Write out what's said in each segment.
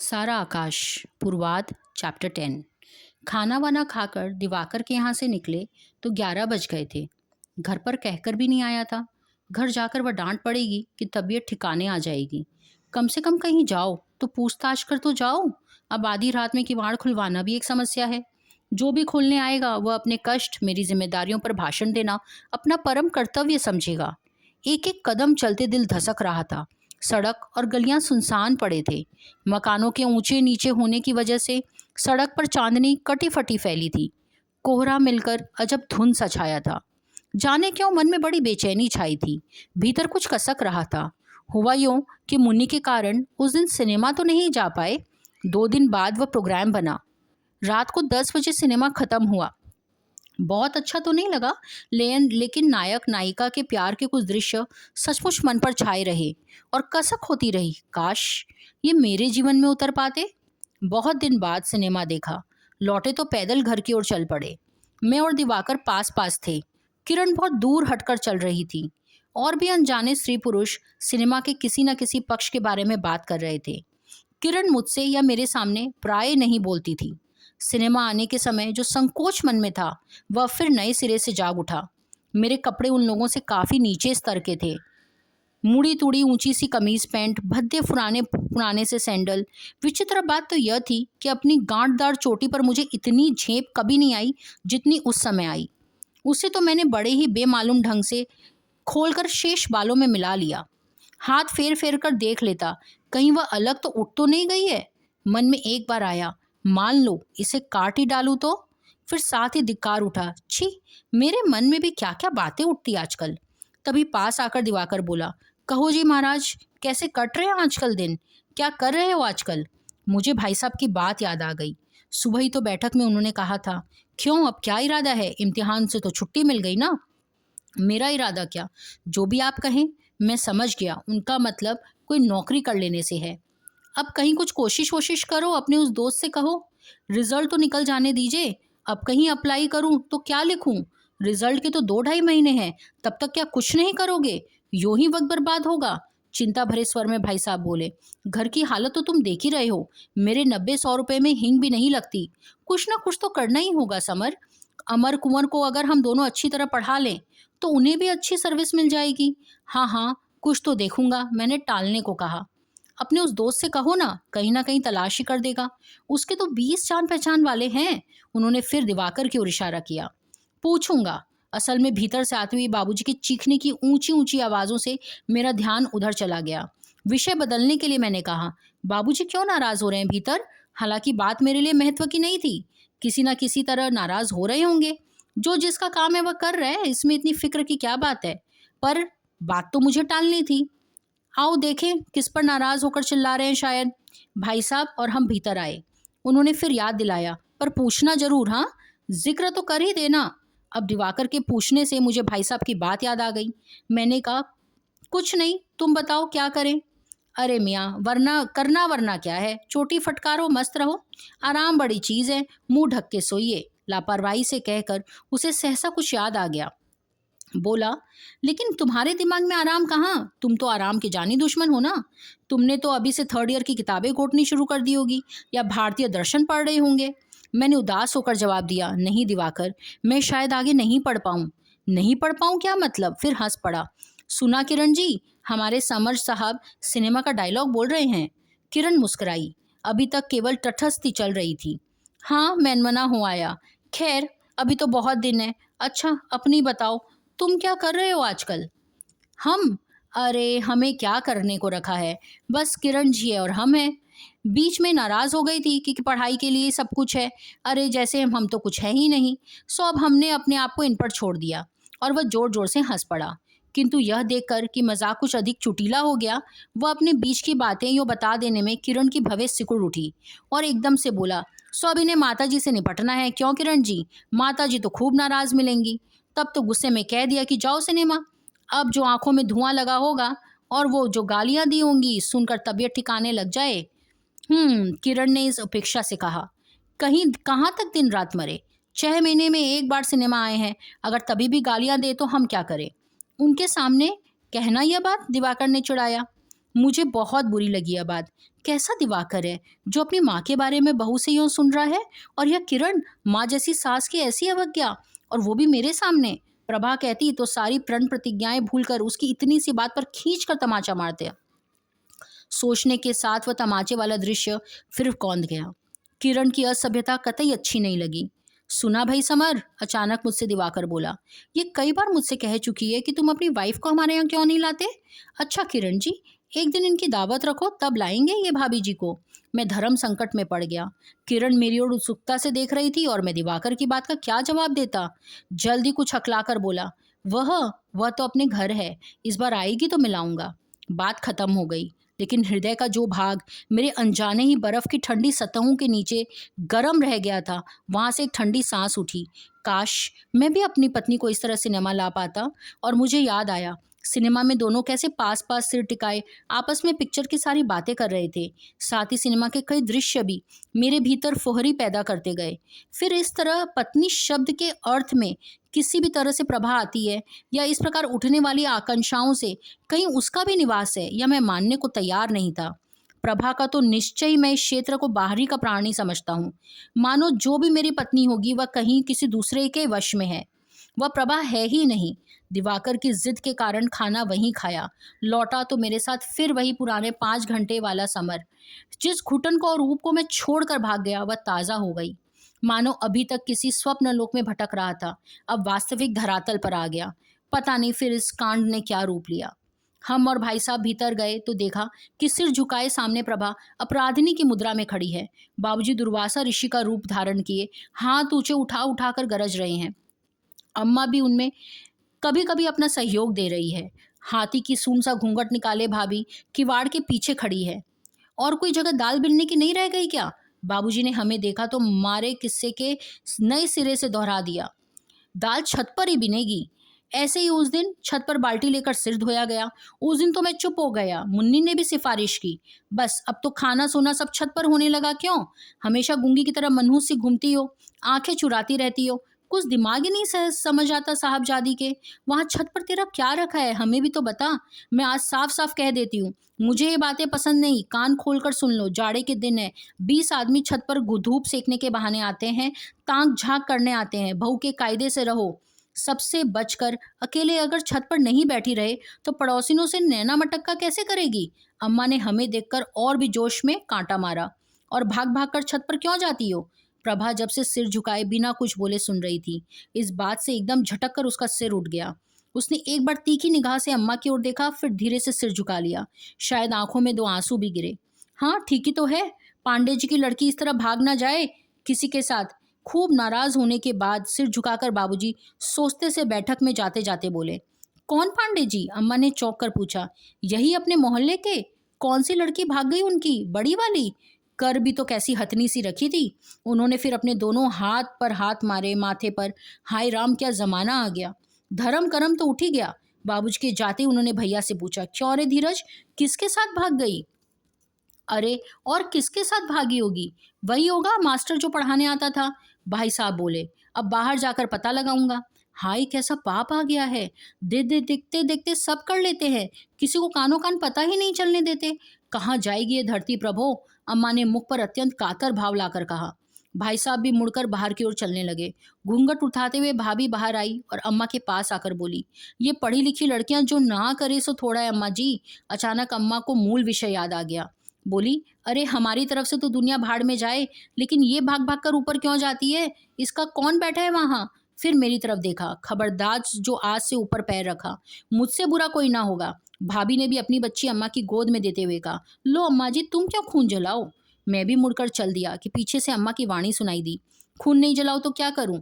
सारा आकाश पूर्वाध चैप्टर 10। खाना वाना खाकर दिवाकर के यहाँ से निकले तो 11 बज गए थे। घर पर कहकर भी नहीं आया था। घर जाकर वह डांट पड़ेगी कि तबीयत ठिकाने आ जाएगी। कम से कम कहीं जाओ तो पूछताछ कर तो जाओ। अब आधी रात में किवाड़ खुलवाना भी एक समस्या है। जो भी खोलने आएगा वह अपने कष्ट मेरी जिम्मेदारियों पर भाषण देना अपना परम कर्तव्य समझेगा। एक एक कदम चलते दिल धसक रहा था। सड़क और गलियां सुनसान पड़े थे। मकानों के ऊंचे नीचे होने की वजह से सड़क पर चांदनी कटी फटी फैली थी। कोहरा मिलकर अजब धुंध सा छाया था। जाने क्यों मन में बड़ी बेचैनी छाई थी। भीतर कुछ कसक रहा था। हुआ यूं कि मुन्नी के कारण उस दिन सिनेमा तो नहीं जा पाए। 2 दिन बाद वह प्रोग्राम बना। रात को 10 बजे सिनेमा खत्म हुआ। बहुत अच्छा तो नहीं लगा, लेकिन नायक नायिका के प्यार के कुछ दृश्य सचमुच मन पर छाए रहे और कसक होती रही, काश ये मेरे जीवन में उतर पाते। बहुत दिन बाद सिनेमा देखा। लौटे तो पैदल घर की ओर चल पड़े। मैं और दिवाकर पास पास थे। किरण बहुत दूर हटकर चल रही थी। और भी अनजाने स्त्री पुरुष सिनेमा के किसी न किसी पक्ष के बारे में बात कर रहे थे। किरण मुझसे या मेरे सामने प्राय नहीं बोलती थी। सिनेमा आने के समय जो संकोच मन में था वह फिर नए सिरे से जाग उठा। मेरे कपड़े उन लोगों से काफ़ी नीचे स्तर के थे। मुड़ी तुड़ी ऊंची सी कमीज पैंट, भद्दे पुराने पुराने से सैंडल। विचित्र बात तो यह थी कि अपनी गांठदार चोटी पर मुझे इतनी झेप कभी नहीं आई जितनी उस समय आई। उसे तो मैंने बड़े ही बेमालूम ढंग से खोलकर शेष बालों में मिला लिया। हाथ फेर फेर कर देख लेता, कहीं वह अलग तो उठ तो नहीं गई है। मन में एक बार आया, मान लो इसे काट ही डालूं तो। फिर साथ ही धिक्कार उठा, छी, मेरे मन में भी क्या क्या बातें उठती आजकल। तभी पास आकर दिवाकर बोला, कहो जी महाराज, कैसे कट रहे हैं आजकल दिन? क्या कर रहे हो आजकल? मुझे भाई साहब की बात याद आ गई। सुबह ही तो बैठक में उन्होंने कहा था। क्यों, अब क्या इरादा है? इम्तिहान से तो छुट्टी मिल गई ना। मेरा इरादा क्या, जो भी आप कहें। मैं समझ गया, उनका मतलब कोई नौकरी कर लेने से है। अब कहीं कुछ कोशिश करो, अपने उस दोस्त से कहो। रिजल्ट तो निकल जाने दीजिए। अब कहीं अप्लाई करूं तो क्या लिखूं? रिजल्ट के तो 2-2.5 महीने हैं। तब तक क्या कुछ नहीं करोगे? यूं ही वक्त बर्बाद होगा। चिंता भरे स्वर में भाई साहब बोले, घर की हालत तो तुम देख ही रहे हो। मेरे 90-100 रुपए में हींग भी नहीं लगती। कुछ ना कुछ तो करना ही होगा समर। अमर कुंवर को अगर हम दोनों अच्छी तरह पढ़ा लें तो उन्हें भी अच्छी सर्विस मिल जाएगी। हाँ हाँ, कुछ तो देखूंगा, मैंने टालने को कहा। अपने उस दोस्त से कहो ना कहीं तलाशी कर देगा। उसके तो 20 जान पहचान वाले हैं। उन्होंने फिर दिवाकर की ओर इशारा किया। पूछूंगा। असल में भीतर से आती हुई बाबूजी की चीखने की ऊंची ऊंची आवाज़ों से मेरा ध्यान उधर चला गया। विषय बदलने के लिए मैंने कहा, बाबूजी क्यों नाराज़ हो रहे हैं भीतर? हालांकि बात मेरे लिए महत्व की नहीं थी। किसी न किसी तरह नाराज़ हो रहे होंगे। जो जिसका काम है वह कर रहा है, इसमें इतनी फिक्र की क्या बात है? पर बात तो मुझे टालनी थी। आओ देखें किस पर नाराज होकर चिल्ला रहे हैं शायद। भाई साहब और हम भीतर आए। उन्होंने फिर याद दिलाया, पर पूछना जरूर, हाँ, जिक्र तो कर ही देना। अब दिवाकर के पूछने से मुझे भाई साहब की बात याद आ गई। मैंने कहा, कुछ नहीं, तुम बताओ क्या करें? अरे मियाँ, वरना क्या है, चोटी फटकारो, मस्त रहो। आराम बड़ी चीज़ है, मुंह ढक के सोइए। लापरवाही से कहकर उसे सहसा कुछ याद आ गया। बोला, लेकिन तुम्हारे दिमाग में आराम कहाँ? तुम तो आराम के जानी दुश्मन हो ना। तुमने तो अभी से 3rd ईयर की किताबें घोटनी शुरू कर दी होगी या भारतीय दर्शन पढ़ रहे होंगे। मैंने उदास होकर जवाब दिया, नहीं दिवाकर, मैं शायद आगे नहीं पढ़ पाऊँ। नहीं पढ़ पाऊँ क्या मतलब? फिर हंस पड़ा। सुना किरण जी, हमारे समर साहब सिनेमा का डायलॉग बोल रहे हैं। किरण मुस्कुराई। अभी तक केवल तटस्थी चल रही थी। हाँ, मैनमना हो आया। खैर, अभी तो बहुत दिन है। अच्छा, अपनी बताओ, तुम क्या कर रहे हो आजकल? हम? अरे हमें क्या करने को रखा है, बस किरण जी है और हम हैं। बीच में नाराज हो गई थी कि पढ़ाई के लिए सब कुछ है। अरे जैसे हम तो कुछ है ही नहीं। सो अब हमने अपने आप को इन पर छोड़ दिया। और वह जोर जोर से हंस पड़ा। किंतु यह देखकर कि मजाक कुछ अधिक चुटीला हो गया, वह अपने बीच की बातें यूँ बता देने में किरण की भवें सिकुड़ उठी और एकदम से बोला, सो अब इन्हें माता जी से निपटना है, क्यों किरण जी? माता जी तो खूब नाराज मिलेंगी। तब तो गुस्से में कह दिया कि जाओ सिनेमा। अब जो आंखों में धुआं लगा होगा और वो जो गालियां दी होंगी सुनकर तबीयत ठिकाने लग जाए। किरण ने इस उपेक्षा से कहा, कहीं कहाँ तक दिन रात मरे? 6 महीने में एक बार सिनेमा आए हैं। अगर तभी भी गालियां दे तो हम क्या करें? उनके सामने कहना यह बात? दिवाकर ने चिढ़ाया। मुझे बहुत बुरी लगी यह बात। कैसा दिवाकर है जो अपनी माँ के बारे में बहू से यूं सुन रहा है, और यह किरण, माँ जैसी सास की ऐसी अवज्ञा, और वो भी मेरे सामने। प्रभा कहती तो सारी प्रण प्रतिज्ञाएं भूलकर उसकी इतनी सी बात पर खींच कर तमाचा मारते। सोचने के साथ वह तमाचे वाला दृश्य फिर कौंध गया। किरण की असभ्यता कतई अच्छी नहीं लगी। सुना भाई समर, अचानक मुझसे दिवाकर बोला, ये कई बार मुझसे कह चुकी है कि तुम अपनी वाइफ को हमारे यहाँ क्यों नहीं लाते। अच्छा किरण जी, एक दिन इनकी दावत रखो, तब लाएंगे ये भाभी जी को। मैं धर्म संकट में पड़ गया। किरण मेरी ओर उत्सुकता से देख रही थी और मैं दिवाकर की बात का क्या जवाब देता। जल्दी कुछ हकलाकर बोला, वह तो अपने घर है, इस बार आएगी तो मिलाऊंगा। बात खत्म हो गई, लेकिन हृदय का जो भाग मेरे अनजाने ही बर्फ की ठंडी सतहों के नीचे गर्म रह गया था, वहां से एक ठंडी सांस उठी। काश मैं भी अपनी पत्नी को इस तरह सिनेमा ला पाता। और मुझे याद आया, सिनेमा में दोनों कैसे पास पास सिर टिकाए आपस में पिक्चर की सारी बातें कर रहे थे। साथ ही सिनेमा के कई दृश्य भी मेरे भीतर फुहरी पैदा करते गए। फिर इस तरह पत्नी शब्द के अर्थ में किसी भी तरह से प्रभा आती है, या इस प्रकार उठने वाली आकांक्षाओं से कहीं उसका भी निवास है, या मैं मानने को तैयार नहीं था। प्रभा का तो निश्चय ही मैं इस क्षेत्र को बाहरी का प्राणी समझता हूँ। मानो जो भी मेरी पत्नी होगी वह कहीं किसी दूसरे के वश में है, वह प्रभा है ही नहीं। दिवाकर की जिद के कारण खाना वहीं खाया, लौटा तो मेरे साथ फिर वही पुराने 5 घंटे वाला समर। जिस घुटन को और रूप को मैं छोड़कर भाग गया वह ताज़ा हो गई। मानो अभी तक किसी स्वप्न लोक में भटक रहा था, अब वास्तविक धरातल पर आ गया। पता नहीं फिर इस कांड ने क्या रूप लिया। हम और भाई साहब भीतर गए तो देखा कि सिर झुकाए सामने प्रभा अपराधिनी की मुद्रा में खड़ी है। बाबूजी दुर्वासा ऋषि का रूप धारण किए हाथ ऊंचे उठा उठा कर गरज रहे हैं। अम्मा भी उनमें कभी कभी अपना सहयोग दे रही है। हाथी की सूंड सा घूंघट निकाले भाभी किवाड़ के पीछे खड़ी है। और कोई जगह दाल बिनने की नहीं रह गई क्या? बाबूजी ने हमें देखा तो मारे किस्से के नए सिरे से दोहरा दिया, दाल छत पर ही बिनेगी। ऐसे ही उस दिन छत पर बाल्टी लेकर सिर धोया गया। उस दिन तो मैं चुप हो गया। मुन्नी ने भी सिफारिश की, बस अब तो खाना सोना सब छत पर होने लगा। क्यों हमेशा गूंगी की तरह मनहूस सी घूमती हो, आंखें चुराती रहती हो? कुछ दिमाग ही नहीं समझ आता साहबजादी के। वहाँ छत पर तेरा क्या रखा है, हमें भी तो बता। मैं आज साफ साफ कह देती हूँ, मुझे ये बातें पसंद नहीं। कान खोलकर सुन लो, जाड़े के दिन है, 20 आदमी छत पर धूप सेकने के बहाने आते हैं, ताक झांक करने आते हैं। बहू के कायदे से रहो, सबसे बचकर। अकेले अगर छत पर नहीं बैठी रहे तो पड़ोसिनों से नैना मटक्का कैसे करेगी? अम्मा ने हमें देखकर और भी जोश में कांटा मारा। और भाग भाग कर छत पर क्यों जाती हो? प्रभा जब से सिर झुकाए बिना कुछ बोले सुन रही थी। इस बात से एकदम झटक कर उसका सिर उठ गया। उसने एक बार तीखी निगाह से अम्मा की ओर देखा, फिर धीरे से सिर झुका लिया। शायद आंखों में 2 आंसू भी गिरे। हाँ ठीक ही तो है, पांडे जी की लड़की इस तरह भाग ना जाए किसी के साथ। खूब नाराज होने के बाद सिर झुकाकर बाबूजी सोचते से बैठक में जाते जाते बोले, कौन पांडे जी? अम्मा ने चौंक कर पूछा। यही अपने मोहल्ले के। कौन सी लड़की भाग गई उनकी, बड़ी वाली? कर भी तो कैसी हथनी सी रखी थी। उन्होंने फिर अपने दोनों हाथ पर हाथ मारे माथे पर। हाय राम, क्या जमाना आ गया। धर्म करम तो उठ ही गया। बाबूजी के जाते उन्होंने भैया से पूछा, क्यों रे धीरज, किसके साथ भाग गई? अरे और किसके साथ भागी होगी? वही होगा मास्टर जो पढ़ाने आता था। भाई साहब बोले, अब बाहर जाकर पता लगाऊंगा। हाय कैसा पाप आ गया है। देखते देखते सब कर लेते हैं, किसी को कानों कान पता ही नहीं चलने देते। कहाँ जाएगी ये धरती प्रभो? अम्मा ने मुख पर अत्यंत कातर भाव लाकर कहा। भाई साहब भी मुड़कर बाहर की ओर चलने लगे। घूंघट उठाते हुए भाभी बाहर आई और अम्मा के पास आकर बोली, ये पढ़ी लिखी लड़कियां जो ना करे सो थोड़ा है अम्मा जी। अचानक अम्मा को मूल विषय याद आ गया। बोली, अरे हमारी तरफ से तो दुनिया भाड़ में जाए, लेकिन ये भाग भाग कर ऊपर क्यों जाती है? इसका कौन बैठा है वहां? फिर मेरी तरफ देखा। खबरदार जो आज से ऊपर पैर रखा, मुझसे बुरा कोई ना होगा। भाभी ने भी अपनी बच्ची अम्मा की गोद में देते हुए कहा, लो अम्मा जी, तुम क्यों खून जलाओ? मैं भी मुड़कर चल दिया कि पीछे से अम्मा की वाणी सुनाई दी, खून नहीं जलाओ तो क्या करूं?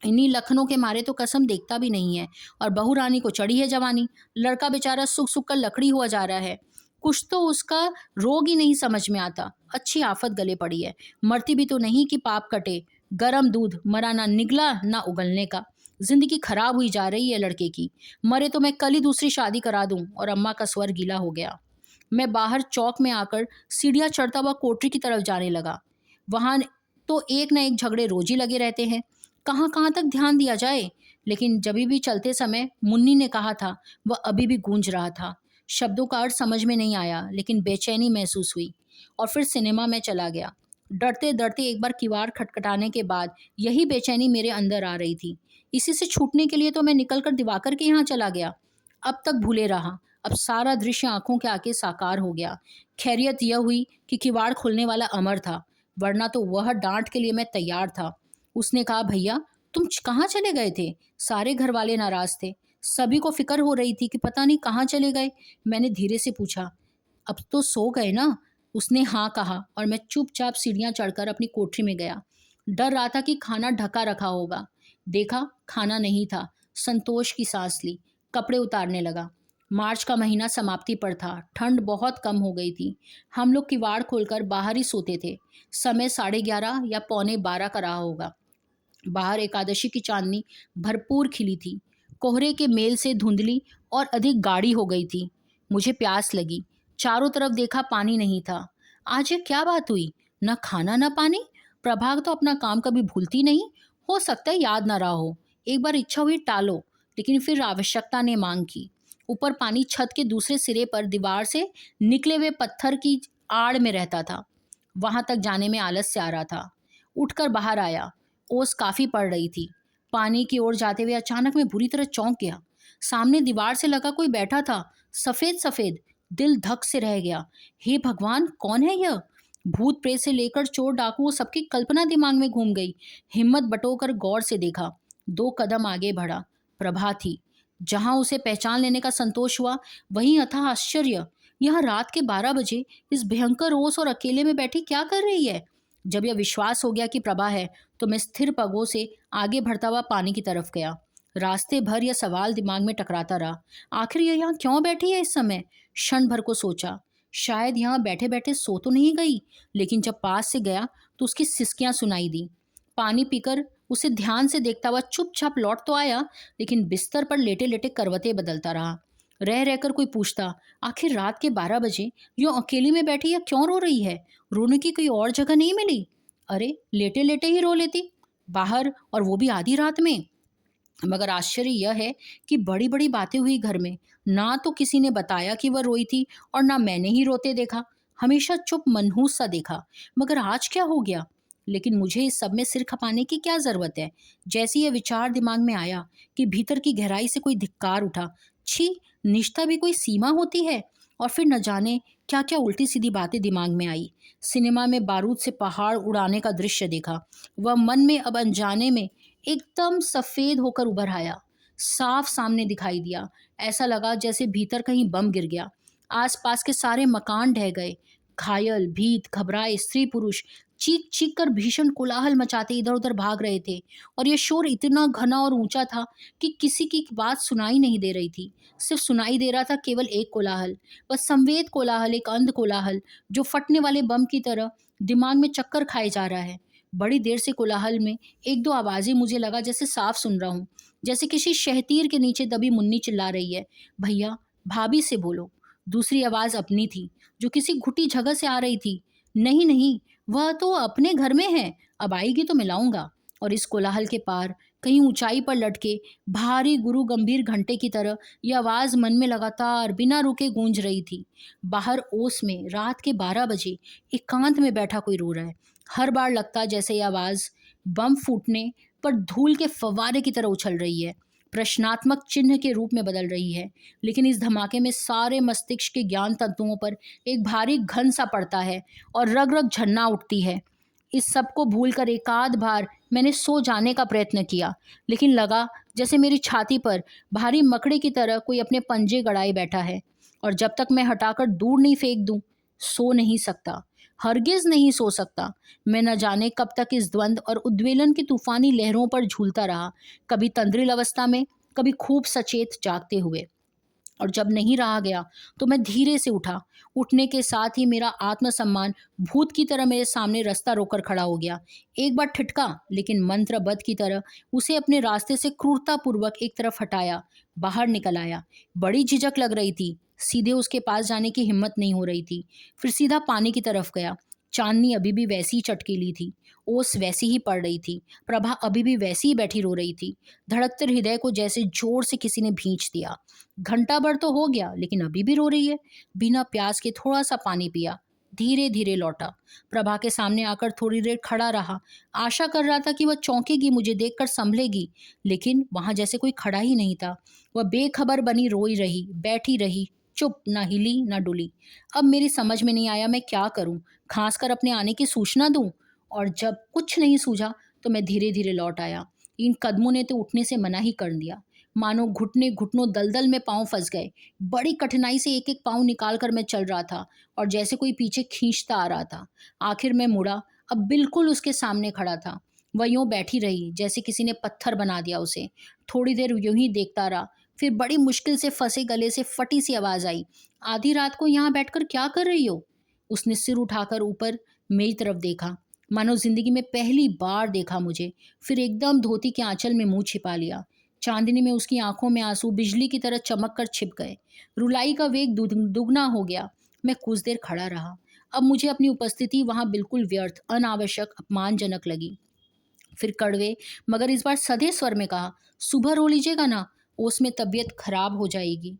इन्हीं लखनों के मारे तो कसम देखता भी नहीं है। और बहू रानी को चढ़ी है जवानी। लड़का बेचारा सुख सुख कर लकड़ी हुआ जा रहा है। कुछ तो उसका रोग ही नहीं समझ में आता। अच्छी आफत गले पड़ी है। मरती भी तो नहीं कि पाप कटे। गरम दूध, मरा ना निगला ना उगलने का। जिंदगी खराब हुई जा रही है लड़के की। मरे तो मैं कल ही दूसरी शादी करा दूं। और अम्मा का स्वर गीला हो गया। मैं बाहर चौक में आकर सीढ़ियाँ चढ़ता हुआ कोठरी की तरफ जाने लगा। वहाँ तो एक न एक झगड़े रोज ही लगे रहते हैं। कहाँ कहाँ तक ध्यान दिया जाए? लेकिन जब भी चलते समय मुन्नी ने कहा था, वह अभी भी गूंज रहा था। शब्दों का अर्थ समझ में नहीं आया, लेकिन बेचैनी महसूस हुई और फिर सिनेमा में चला गया। डरते डरते एक बार किवाड़ खटखटाने के बाद यही बेचैनी मेरे अंदर आ रही थी। इसी से छूटने के लिए तो मैं निकलकर दिवाकर के यहाँ चला गया। अब तक भूले रहा, अब सारा दृश्य आंखों के आगे साकार हो गया। खैरियत यह हुई कि किवाड़ खोलने वाला अमर था, वरना तो वह डांट के लिए मैं तैयार था। उसने कहा, भैया तुम कहाँ चले गए थे? सारे घर वाले नाराज थे, सभी को फिक्र हो रही थी कि पता नहीं कहाँ चले गए। मैंने धीरे से पूछा, अब तो सो गए ना? उसने हाँ कहा और मैं चुपचाप सीढ़ियाँ चढ़कर अपनी कोठरी में गया। डर रहा था कि खाना ढका रखा होगा। देखा, खाना नहीं था। संतोष की सांस ली, कपड़े उतारने लगा। मार्च का महीना समाप्ति पर था, ठंड बहुत कम हो गई थी। हम लोग किवाड़ खोलकर बाहर ही सोते थे। समय 11:30 या पौने 12 का रहा होगा। बाहर एकादशी की चांदनी भरपूर खिली थी। कोहरे के मेल से धुंधली और अधिक गाढ़ी हो गई थी। मुझे प्यास लगी। चारों तरफ देखा, पानी नहीं था। आज ये क्या बात हुई? न खाना न पानी। प्रभाग तो अपना काम कभी भूलती नहीं। हो सकता है याद न रहा हो। एक बार इच्छा हुई टालो, लेकिन फिर आवश्यकता ने मांग की। ऊपर पानी छत के दूसरे सिरे पर दीवार से निकले हुए पत्थर की आड़ में रहता था। वहां तक जाने में आलस से आ रहा था। उठकर बाहर आया। ओस काफी पड़ रही थी। पानी की ओर जाते हुए अचानक मैं बुरी तरह चौंक गया। सामने दीवार से लगा कोई बैठा था, सफेद सफेद। दिल धक से रह गया। हे भगवान, कौन है यह? भूत प्रेत से लेकर चोर डाकू सबकी कल्पना दिमाग में घूम गई। हिम्मत बटोकर गौर से देखा। 2 कदम आगे बढ़ा। प्रभा थी। जहां उसे पहचान लेने का संतोष हुआ, वहीं अथाह आश्चर्य। यह रात के 12 बजे इस भयंकर ओस और अकेले में बैठी क्या कर रही है? जब यह विश्वास हो गया कि प्रभा है, तो मैं स्थिर पगों से आगे बढ़ता हुआ पानी की तरफ गया। रास्ते भर यह सवाल दिमाग में टकराता रहा, आखिर यह यहाँ क्यों बैठी है इस समय? क्षण भर को सोचा, शायद यहाँ बैठे बैठे सो तो नहीं गई। लेकिन जब पास से गया तो उसकी सिसकियां सुनाई दी। पानी पीकर उसे ध्यान से देखता हुआ चुपचाप लौट तो आया, लेकिन बिस्तर पर लेटे लेटे करवटें बदलता रहा। रह रहकर कोई पूछता, आखिर रात के 12 बजे यूं अकेली में बैठी या क्यों रो रही है? रोने की कोई और जगह नहीं मिली? अरे, लेटे लेटे ही रो लेती बाहर, और वो भी आधी रात में। मगर आश्चर्य यह है कि बड़ी बड़ी बातें हुई घर में। ना तो किसी ने बताया कि वह रोई थी, और ना मैंने ही रोते देखा। हमेशा चुप मनहूस सा देखा। मगर आज क्या हो गया? लेकिन मुझे इस सब में सिर खपाने की क्या जरूरत है? जैसे यह विचार दिमाग में आया कि भीतर की गहराई से कोई धिक्कार उठा। छी, निष्ठा भी कोई सीमा होती है। और फिर न जाने क्या क्या उल्टी सीधी बातें दिमाग में आई। सिनेमा में बारूद से पहाड़ उड़ाने का दृश्य देखा। वह मन में अब अनजाने में एकदम सफेद होकर उभर आया। साफ सामने दिखाई दिया। ऐसा लगा जैसे भीतर कहीं बम गिर गया। आसपास के सारे मकान ढह गए। घायल, भीत, घबराए स्त्री पुरुष चीख चीख कर भीषण कोलाहल मचाते इधर उधर भाग रहे थे। और यह शोर इतना घना और ऊंचा था कि किसी की बात सुनाई नहीं दे रही थी। सिर्फ सुनाई दे रहा था केवल एक कोलाहल, वह संवेद कोलाहल, एक अंध कोलाहल जो फटने वाले बम की तरह दिमाग में चक्कर खाए जा रहा है। बड़ी देर से कोलाहल में एक दो आवाजें मुझे लगा जैसे साफ सुन रहा हूँ, जैसे किसी शहतीर के नीचे दबी मुन्नी चिल्ला रही है, भैया भाभी से बोलो। दूसरी आवाज अपनी थी, जो किसी घुटी जगह से आ रही थी। नहीं नहीं, वह तो अपने घर में है, अब आएगी तो मिलाऊंगा। और इस कोलाहल के पार कहीं ऊंचाई पर लटके भारी गुरु गंभीर घंटे की तरह यह आवाज मन में लगातार बिना रुके गूंज रही थी। बाहर ओस में रात के 12 बजे एकांत में बैठा कोई रो रहा है। हर बार लगता जैसे ये आवाज़ बम फूटने पर धूल के फव्वारे की तरह उछल रही है, प्रश्नात्मक चिन्ह के रूप में बदल रही है। लेकिन इस धमाके में सारे मस्तिष्क के ज्ञान तंतुओं पर एक भारी घन सा पड़ता है और रग रग झन्ना उठती है। इस सब को भूल कर एकाध बार मैंने सो जाने का प्रयत्न किया, लेकिन लगा जैसे मेरी छाती पर भारी मकड़े की तरह कोई अपने पंजे गड़ाए बैठा है, और जब तक मैं हटाकर दूर नहीं फेंक दूं, सो नहीं सकता, हरगिज नहीं सो सकता। मैं न जाने कब तक इस द्वंद्व और उद्वेलन की तूफानी लहरों पर झूलता रहा, कभी तंद्रिल अवस्था में, कभी खूब सचेत जागते हुए। और जब नहीं रहा गया तो मैं धीरे से उठा। उठने के साथ ही मेरा आत्मसम्मान भूत की तरह मेरे सामने रास्ता रोकर खड़ा हो गया। एक बार ठिठका, लेकिन मंत्रबद्ध की तरह उसे अपने रास्ते से क्रूरतापूर्वक एक तरफ हटाया, बाहर निकल आया। बड़ी झिझक लग रही थी, सीधे उसके पास जाने की हिम्मत नहीं हो रही थी। फिर सीधा पानी की तरफ गया। चांदनी अभी भी वैसी ही चटकीली थी, ओस वैसी ही पड़ रही थी, प्रभा अभी भी वैसी ही बैठी रो रही थी। धड़कते हृदय को जैसे जोर से किसी ने भींच दिया। घंटा भर तो हो गया, लेकिन अभी भी रो रही है। बिना प्यास के थोड़ा सा पानी पिया, धीरे धीरे लौटा। प्रभा के सामने आकर थोड़ी देर खड़ा रहा। आशा कर रहा था कि वह चौंकेगी, मुझे देखकर संभलेगी, लेकिन वहां जैसे कोई खड़ा ही नहीं था। वह बेखबर बनी रोई रही, बैठी रही, चुप, न हिली न डुली। अब मेरी समझ में नहीं आया मैं क्या करूं। खांस कर अपने आने की सूचना दूं? और जब कुछ नहीं सूझा तो मैं धीरे धीरे लौट आया। इन कदमों ने तो उठने से मना ही कर दिया। मानो घुटने घुटनों दलदल में पांव फंस गए। बड़ी कठिनाई से एक एक पांव निकाल कर मैं चल रहा था, और जैसे कोई पीछे खींचता आ रहा था। आखिर मैं मुड़ा, अब बिल्कुल उसके सामने खड़ा था। वह यूं बैठी रही जैसे किसी ने पत्थर बना दिया उसे। थोड़ी देर यूं ही देखता रहा, फिर बड़ी मुश्किल से फंसे गले से फटी सी आवाज आई, आधी रात को यहाँ बैठकर क्या कर रही हो? उसने सिर उठाकर ऊपर मेरी तरफ देखा, मानो जिंदगी में पहली बार देखा मुझे। फिर एकदम धोती के आंचल में मुंह छिपा लिया। चांदनी में उसकी आंखों में आंसू बिजली की तरह चमक कर छिप गए। रुलाई का वेग दुगना हो गया। मैं कुछ देर खड़ा रहा। अब मुझे अपनी उपस्थिति वहां बिल्कुल व्यर्थ, अनावश्यक, अपमानजनक लगी। फिर कड़वे मगर इस बार सधे स्वर में कहा, सुबह रो लीजिएगा ना, उसमें तबीयत खराब हो जाएगी।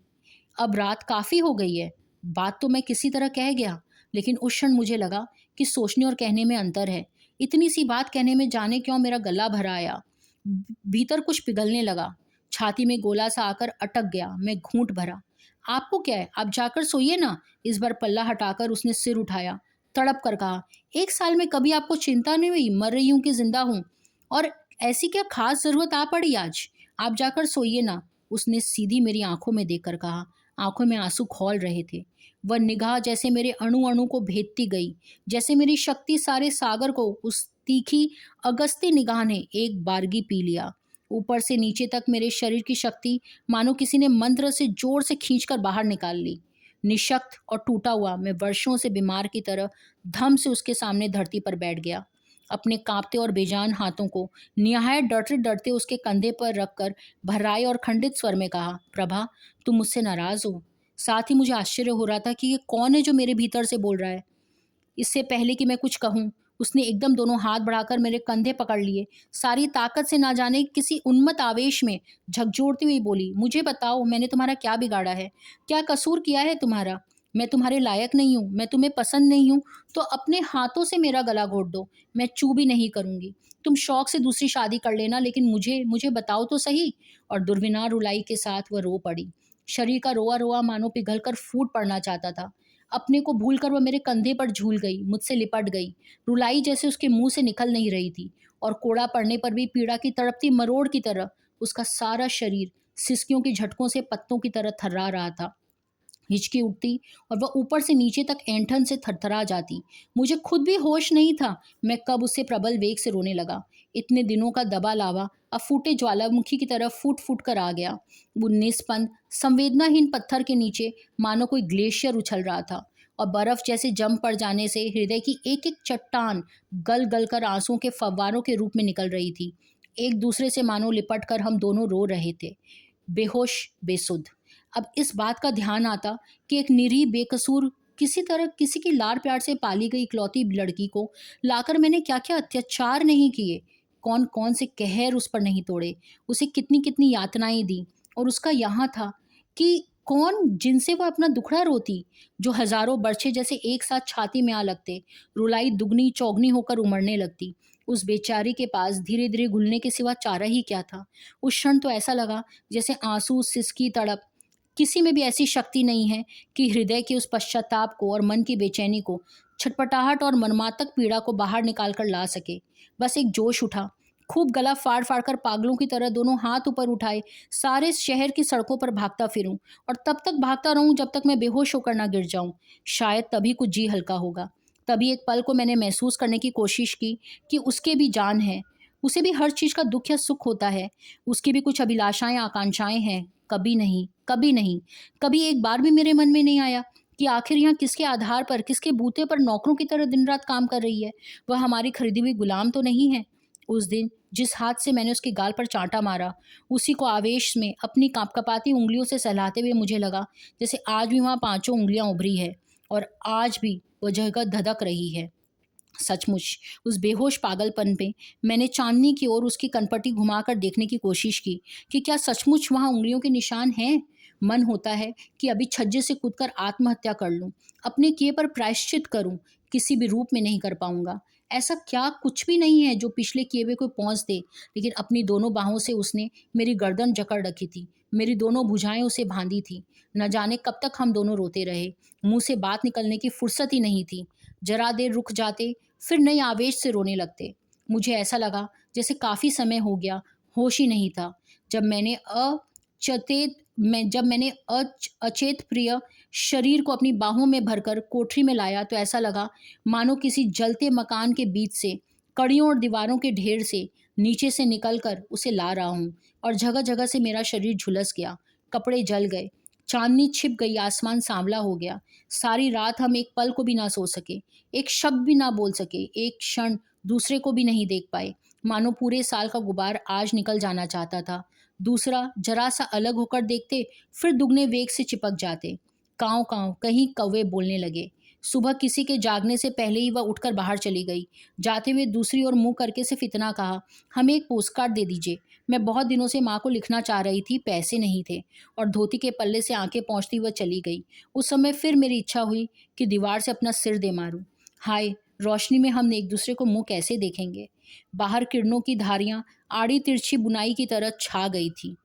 अब रात काफ़ी हो गई है। बात तो मैं किसी तरह कह गया, लेकिन उस क्षण मुझे लगा कि सोचने और कहने में अंतर है। इतनी सी बात कहने में जाने क्यों मेरा गला भरा आया। भीतर कुछ पिघलने लगा। छाती में गोला सा आकर अटक गया। मैं घूंट भरा। आपको क्या है? आप जाकर सोइए ना। इस बार पल्ला हटाकर उसने सिर उठाया, तड़प कर कहा, 1 साल में कभी आपको चिंता नहीं हुई मर रही हूं कि जिंदा हूं? और ऐसी क्या खास जरूरत आ पड़ी आज? आप जाकर सोइए ना। उसने सीधी मेरी आंखों में देखकर कहा। आंखों में आंसू खौल रहे थे। वह निगाह जैसे मेरे अणु अणु को भेदती गई, जैसे मेरी शक्ति सारे सागर को उस तीखी अगस्ती निगाह ने एक बारगी पी लिया। ऊपर से नीचे तक मेरे शरीर की शक्ति मानो किसी ने मंत्र से जोर से खींचकर बाहर निकाल ली। निशक्त और टूटा हुआ मैं वर्षों से बीमार की तरह धम से उसके सामने धरती पर बैठ गया। अपने कांपते और बेजान हाथों को निहायत डरते डरते उसके कंधे पर रखकर भर्राए और खंडित स्वर में कहा, प्रभा, तुम मुझसे नाराज हो? साथ ही मुझे आश्चर्य हो रहा था कि ये कौन है जो मेरे भीतर से बोल रहा है। इससे पहले कि मैं कुछ कहूँ, उसने एकदम दोनों हाथ बढ़ाकर मेरे कंधे पकड़ लिए। सारी ताकत से ना जाने किसी उन्मत्त आवेश में झकझोरती हुई बोली, मुझे बताओ, मैंने तुम्हारा क्या बिगाड़ा है? क्या कसूर किया है तुम्हारा? मैं तुम्हारे लायक नहीं हूँ, मैं तुम्हें पसंद नहीं हूँ, तो अपने हाथों से मेरा गला घोट दो। मैं चू भी नहीं करूँगी। तुम शौक से दूसरी शादी कर लेना, लेकिन मुझे मुझे बताओ तो सही। और दुर्विनार रुलाई के साथ वह रो पड़ी। शरीर का रोआ रोआ मानो पिघल कर फूट पड़ना चाहता था। अपने को भूलकर वह मेरे कंधे पर झूल गई, मुझसे लिपट गई। रुलाई जैसे उसके मुंह से निकल नहीं रही थी, और कोड़ा पड़ने पर भी पीड़ा की तड़पती मरोड़ की तरह उसका सारा शरीर सिसकियों के झटकों से पत्तों की तरह थर्रा रहा था। हिचकी उठती और वह ऊपर से नीचे तक ऐंठन से थरथरा जाती। मुझे खुद भी होश नहीं था मैं कब उससे प्रबल वेग से रोने लगा। इतने दिनों का दबा लावा अब फूटे ज्वालामुखी की तरफ फूट फूट कर आ गया। वो निस्पंद संवेदनाहीन पत्थर के नीचे मानो कोई ग्लेशियर उछल रहा था, और बर्फ जैसे जम पड़ जाने से हृदय की एक एक चट्टान गल गल कर आंसुओं के फव्वारों के रूप में निकल रही थी। एक दूसरे से मानो लिपट कर हम दोनों रो रहे थे, बेहोश बेसुध। अब इस बात का ध्यान आता कि एक निरीह बेकसूर किसी तरह किसी की लाड़ प्यार से पाली गई इकलौती लड़की को लाकर मैंने क्या क्या अत्याचार नहीं किए, कौन कौन से कहर उस पर नहीं तोड़े, उसे कितनी कितनी यातनाएं दी। और उसका यहाँ था कि कौन जिनसे वह अपना दुखड़ा रोती, जो हजारों बरछे जैसे एक साथ छाती में आ लगते। रुलाई दुगनी चौगनी होकर उमड़ने लगती। उस बेचारी के पास धीरे धीरे घुलने के सिवा चारा ही क्या था। उस क्षण तो ऐसा लगा जैसे आंसू, सिसकी, तड़प, किसी में भी ऐसी शक्ति नहीं है कि हृदय के उस पश्चाताप को और मन की बेचैनी को, छटपटाहट और मर्मातक पीड़ा को बाहर निकाल कर ला सके। बस एक जोश उठा, खूब गला फाड़ फाड़ कर पागलों की तरह दोनों हाथ ऊपर उठाए सारे शहर की सड़कों पर भागता फिरूं, और तब तक भागता रहूं जब तक मैं बेहोश होकर ना गिर जाऊं। शायद तभी कुछ जी हल्का होगा। तभी एक पल को मैंने महसूस करने की कोशिश की कि उसके भी जान है, उसे भी हर चीज का दुख या सुख होता है, उसकी भी कुछ अभिलाषाएं आकांक्षाएं हैं। कभी नहीं, कभी नहीं, कभी एक बार भी मेरे मन में नहीं आया कि आखिर यहाँ किसके आधार पर, किसके बूते पर नौकरों की तरह दिन रात काम कर रही है। वह हमारी खरीदी हुई गुलाम तो नहीं है। उस दिन जिस हाथ से मैंने उसके गाल पर चांटा मारा, उसी को आवेश में अपनी कांपकपाती उंगलियों से सहलाते हुए मुझे लगा जैसे आज भी वहाँ पांचों उंगलियां उभरी है, और आज भी वह जगह धधक रही है। सचमुच उस बेहोश पागलपन पे मैंने चांदनी की ओर उसकी कनपटी घुमाकर देखने की कोशिश की कि क्या सचमुच वहाँ उंगलियों के निशान हैं। मन होता है कि अभी छज्जे से कूदकर आत्महत्या कर लूं, अपने किए पर प्रायश्चित करूं। किसी भी रूप में नहीं कर पाऊंगा। ऐसा क्या कुछ भी नहीं है जो पिछले किए हुए को पहुंच दे। लेकिन अपनी दोनों बाहों से उसने मेरी गर्दन जकड़ रखी थी, मेरी दोनों भुजाएं उसे बांधी थी। न जाने कब तक हम दोनों रोते रहे। मुंह से बात निकलने की फुर्सत ही नहीं थी। जरा देर रुक जाते, फिर नए आवेश से रोने लगते। मुझे ऐसा लगा जैसे काफ़ी समय हो गया, होश ही नहीं था। जब मैंने अचेत प्रिय शरीर को अपनी बाहों में भरकर कोठरी में लाया तो ऐसा लगा मानो किसी जलते मकान के बीच से, कड़ियों और दीवारों के ढेर से नीचे से निकलकर उसे ला रहा हूँ। और जगह जगह से मेरा शरीर झुलस गया, कपड़े जल गए, चांदनी छिप गई, आसमान सांवला हो गया। सारी रात हम एक पल को भी ना सो सके, एक शब्द भी ना बोल सके, एक क्षण दूसरे को भी नहीं देख पाए। मानो पूरे साल का गुबार आज निकल जाना चाहता था। दूसरा जरा सा अलग होकर देखते, फिर दुगने वेग से चिपक जाते। कांव कांव कहीं कौवे बोलने लगे। सुबह किसी के जागने से पहले ही वह उठकर बाहर चली गई। जाते हुए दूसरी ओर मुंह करके सिर्फ इतना कहा, हमें एक पोस्टकार्ड दे दीजिए। मैं बहुत दिनों से माँ को लिखना चाह रही थी, पैसे नहीं थे। और धोती के पल्ले से आंखें पहुंचती वह चली गई। उस समय फिर मेरी इच्छा हुई कि दीवार से अपना सिर दे मारूं। हाय, रोशनी में हम एक दूसरे को मुंह कैसे देखेंगे। बाहर किरणों की धारियां आड़ी तिरछी बुनाई की तरह छा गई थी।